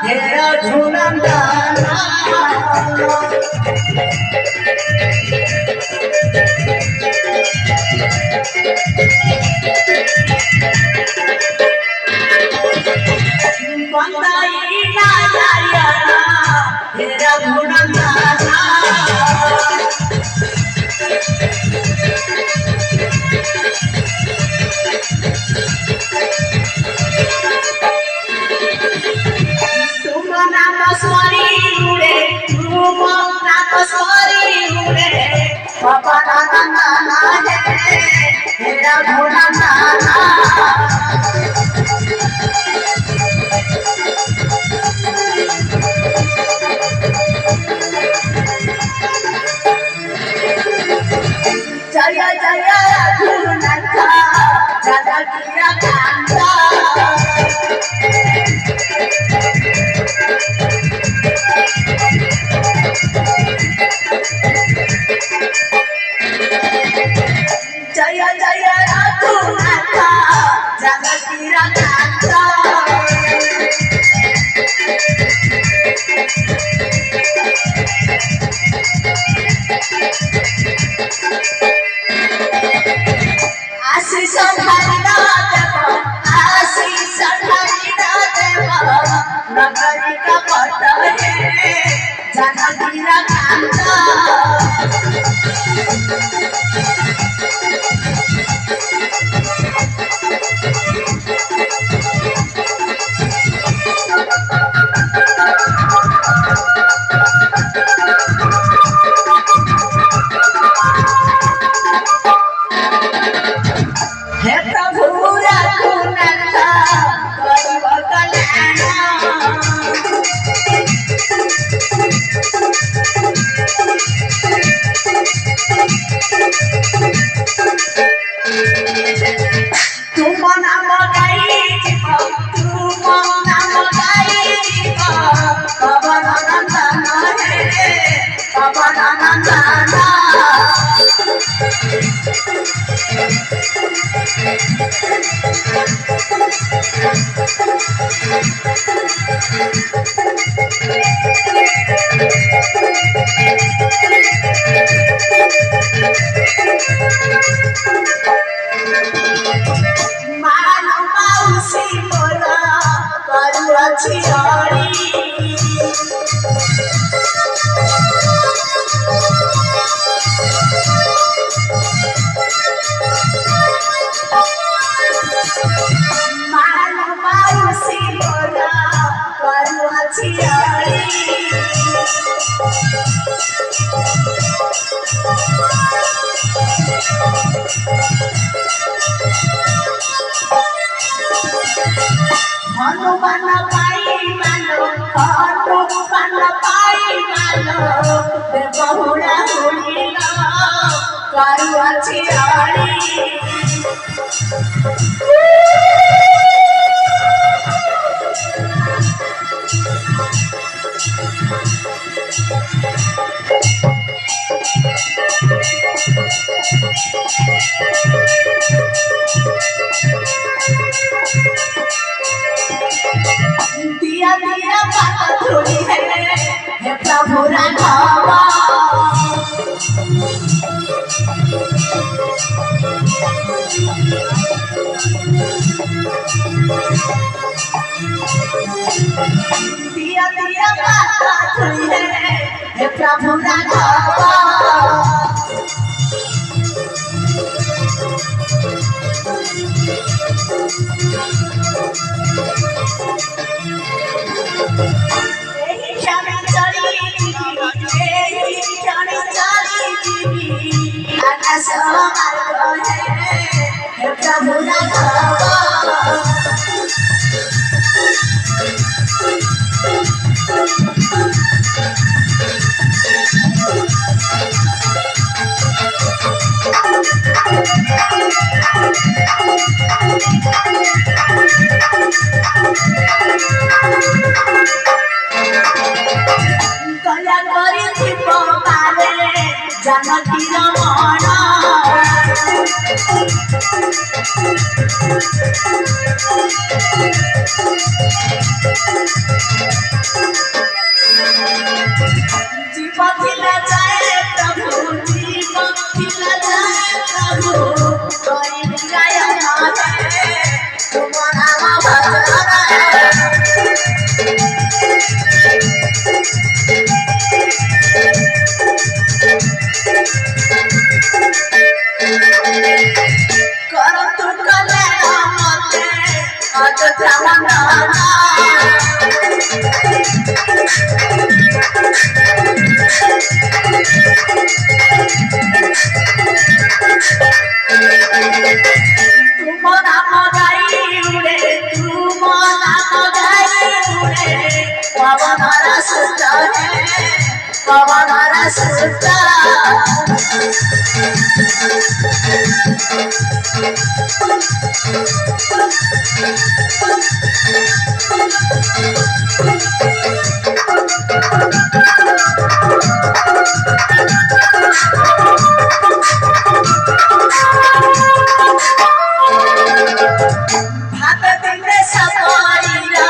हेरा झूलंदाना बंदाई ना जाया Hera झूलंदाना Papa na na na na he ra bhola na na jaya jaya Raghunatha Jagatiya Kanta Jaya Jaya Raghunatha Jagatiya Kanta Asis Dharina Deva Asis Dharina Deva Nagari ka pata hai Jagatiya Kanta हे प्रभु रघुनाथ करिब कल्याण तुम नाम गाई तुम नाम गाई पवन नंदन हे पवन नंदन मानो मौसी मोरा करुआ छियारी मानो मौसी मोरा करुआ छियारी हनुमान पाई मानो हनुमान पाई मानो बहुरा हुलिला करुआ छियारी दिया दिया बात थोड़ी है प्रभु राघवा दिया दिया बात थोड़ी है प्रभु राघवा प्रभु राघवा दया करी दीप मारे जानकी रमण जीवन खिला जाए प्रभु, जीवन खिला जाए प्रभु, कोई गाया ना है तुम्हारा भजन। करो तू कल्याण मते आज ध्यान पवनरा सुत पवनरा सुत भात दिले सपरिया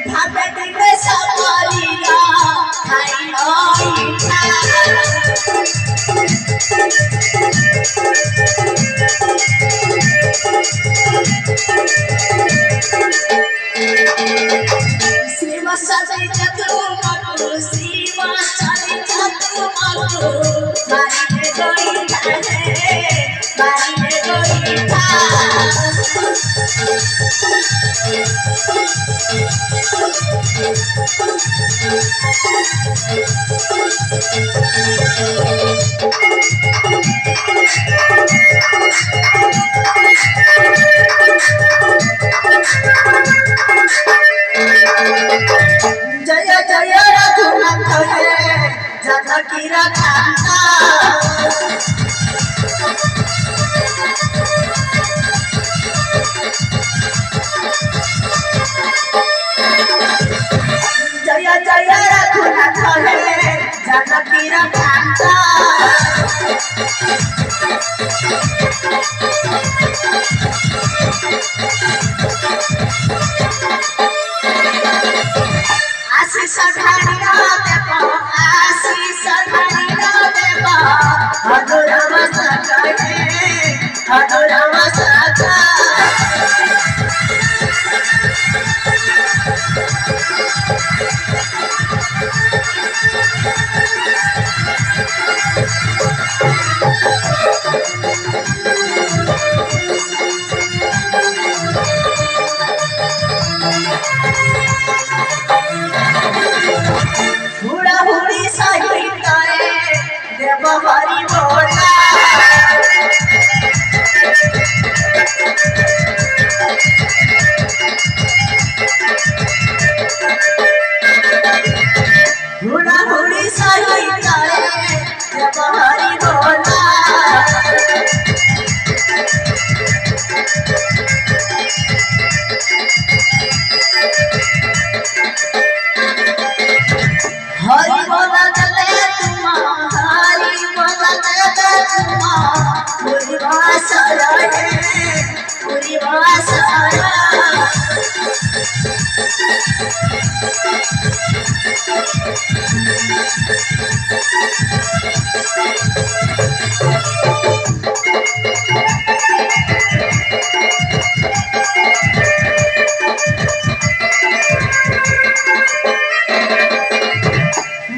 भात दिले सपरिया श्रीमा सजै जतु मको श्रीमा सजै जतु मको मारी गई है मारी गई था जय जय रघुनाथ जानकी रघाता जय जय रघुनाथ जानकी रघाता आशीष धन्य देव आशीष धन्य देव अधुरव सजने अधुरव सजा हुड़ा हुड़ी सही करे देव हरि बोला हुड़ा हुड़ी सही करे देव हरि बोला हरि बोला चले तुम हरि बोला चले तुम पूरी भाषा रहे पूरी भाषा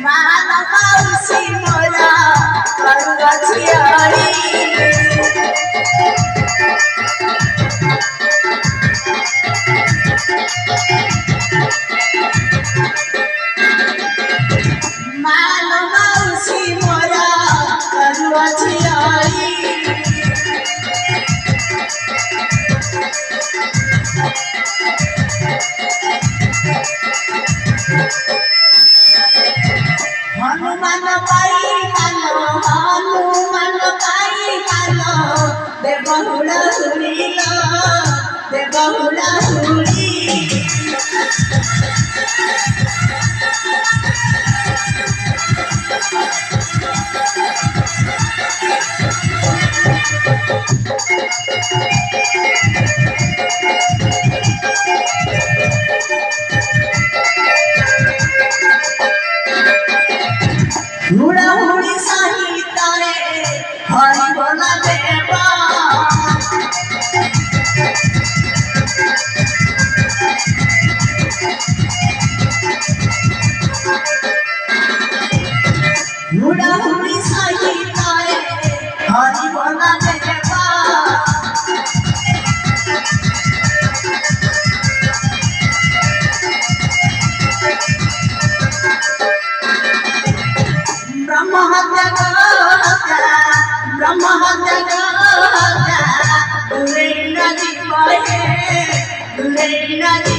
मानसी मोरा करुआ छियारी मानसी मोरा करुआ छियारी हनुमान पाई मानो हनुमान पाई मानो देव हुड़ा हुड़ीला हुला हुली हुड़ा हुड़ी साही तारे हरि बोला देवा हुड़ा हुड़ी साही तारे हरि बोला देवा ब्रह्म हत्या दूरे नदी पाए दूरे नदी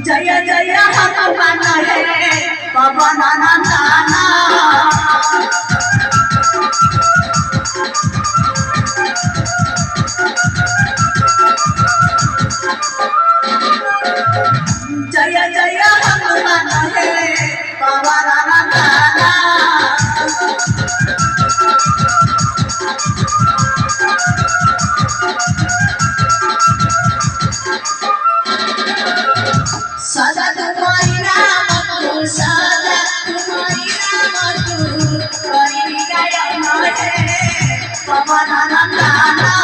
जय जय हनुमान है पवन नंदना जय जय हनुमान है पवन नंदना सदा तुम्हारी नाम तू सदा तुम्हारी नाम तू करी गायन है पवन नंदना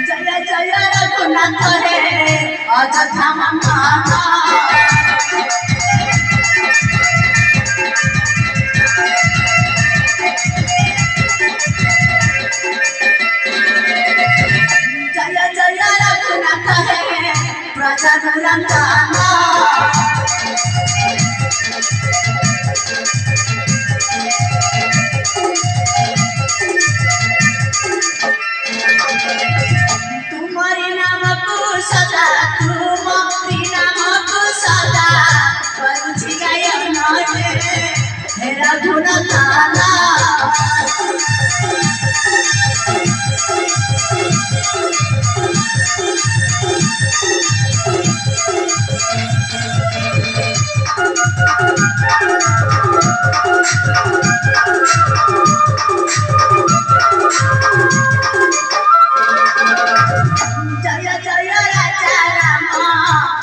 जय जय रघुनाथ है अयोध्या मामा जय जय रघुनाथ है प्रजा दुरंजना तुम्हारे नाम को सदा तुम्हारे नाम को सदा करुछि गायन हे रघुनाथ जय जय राजा राम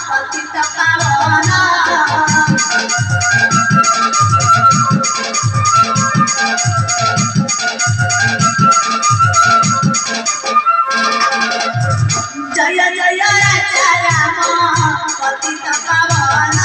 पतित पावन जय जय राजा राम पतित पावन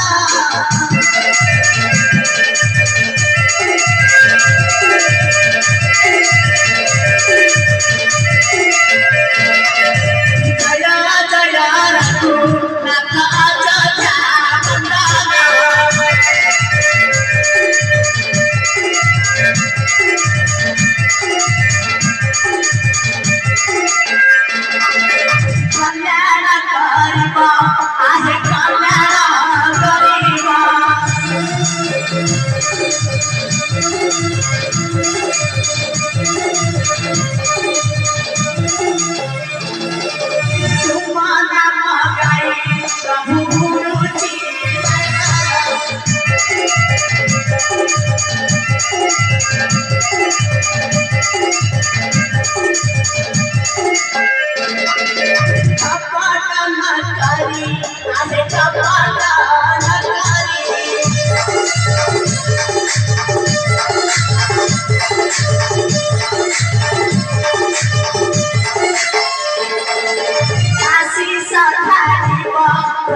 कल्याण करिब आहे कल्याण करिब तुम नाम गाई प्रभु गुरुजी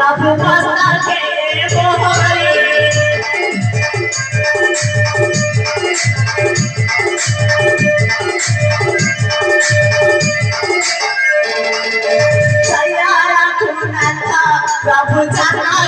प्रभु तुझा